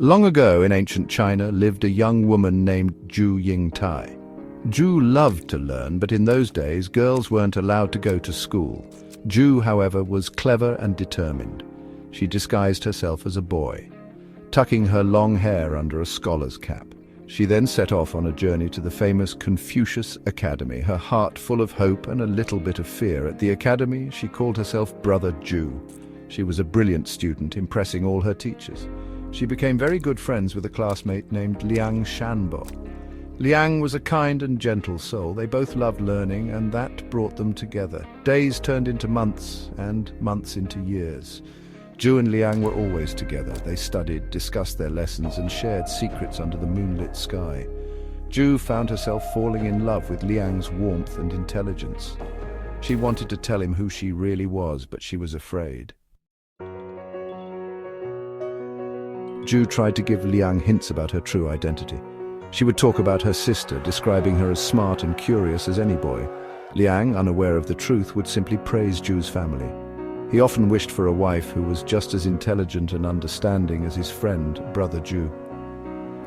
Long ago in ancient China lived a young woman named Zhu Yingtai. Zhu loved to learn, but in those days girls weren't allowed to go to school. Zhu, however, was clever and determined. She disguised herself as a boy, tucking her long hair under a scholar's cap. She then set off on a journey to the famous Confucius Academy, her heart full of hope and a little bit of fear. At the academy, she called herself Brother Zhu. She was a brilliant student, impressing all her teachers. She became very good friends with a classmate named Liang Shanbo. Liang was a kind and gentle soul. They both loved learning, and that brought them together. Days turned into months, and months into years. Zhu and Liang were always together. They studied, discussed their lessons, and shared secrets under the moonlit sky. Zhu found herself falling in love with Liang's warmth and intelligence. She wanted to tell him who she really was, but she was afraid. Zhu tried to give Liang hints about her true identity. She would talk about her sister, describing her as smart and curious as any boy. Liang, unaware of the truth, would simply praise Zhu's family. He often wished for a wife who was just as intelligent and understanding as his friend, Brother Zhu.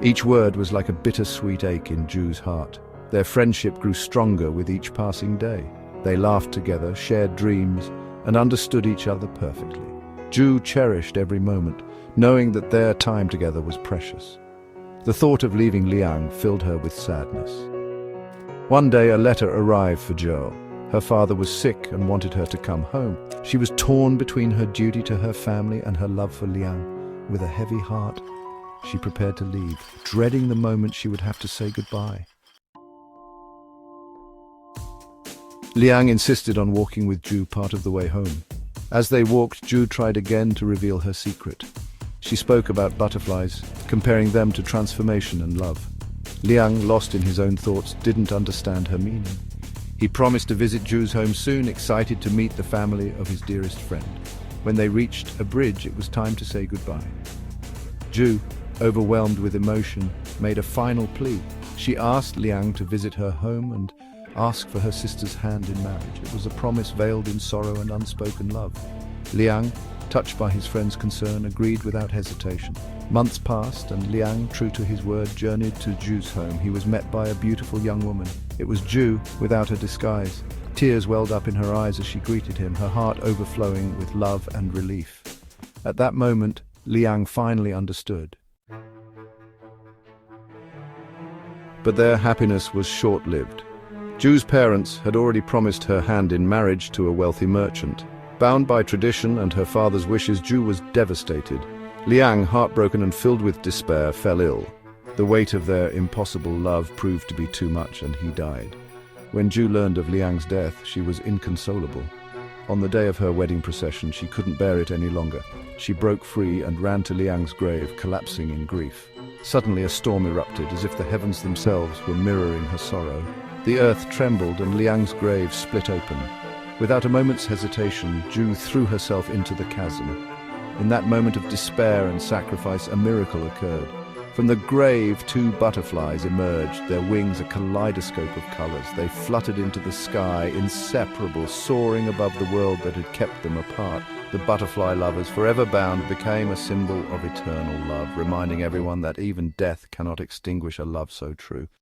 Each word was like a bittersweet ache in Zhu's heart. Their friendship grew stronger with each passing day. They laughed together, shared dreams, and understood each other perfectly. Zhu cherished every moment, knowing that their time together was precious. The thought of leaving Liang filled her with sadness. One day a letter arrived for Zhou. Her father was sick and wanted her to come home. She was torn between her duty to her family and her love for Liang. With a heavy heart, she prepared to leave, dreading the moment she would have to say goodbye. Liang insisted on walking with Zhu part of the way home. As they walked, Zhu tried again to reveal her secret. She spoke about butterflies, comparing them to transformation and love. Liang, lost in his own thoughts, didn't understand her meaning. He promised to visit Zhu's home soon, excited to meet the family of his dearest friend. When they reached a bridge, it was time to say goodbye. Zhu, overwhelmed with emotion, made a final plea. She asked Liang to visit her home and ask for her sister's hand in marriage. It was a promise veiled in sorrow and unspoken love. Liang, touched by his friend's concern, agreed without hesitation. Months passed, and Liang, true to his word, journeyed to Zhu's home. He was met by a beautiful young woman. It was Zhu, without a disguise. Tears welled up in her eyes as she greeted him, her heart overflowing with love and relief. At that moment, Liang finally understood. But their happiness was short-lived. Zhu's parents had already promised her hand in marriage to a wealthy merchant. Bound by tradition and her father's wishes, Zhu was devastated. Liang, heartbroken and filled with despair, fell ill. The weight of their impossible love proved to be too much, and he died. When Zhu learned of Liang's death, she was inconsolable. On the day of her wedding procession, she couldn't bear it any longer. She broke free and ran to Liang's grave, collapsing in grief. Suddenly a storm erupted, as if the heavens themselves were mirroring her sorrow. The earth trembled and Liang's grave split open. Without a moment's hesitation, Zhu threw herself into the chasm. In that moment of despair and sacrifice, a miracle occurred. From the grave, two butterflies emerged, their wings a kaleidoscope of colors. They fluttered into the sky, inseparable, soaring above the world that had kept them apart. The butterfly lovers, forever bound, became a symbol of eternal love, reminding everyone that even death cannot extinguish a love so true.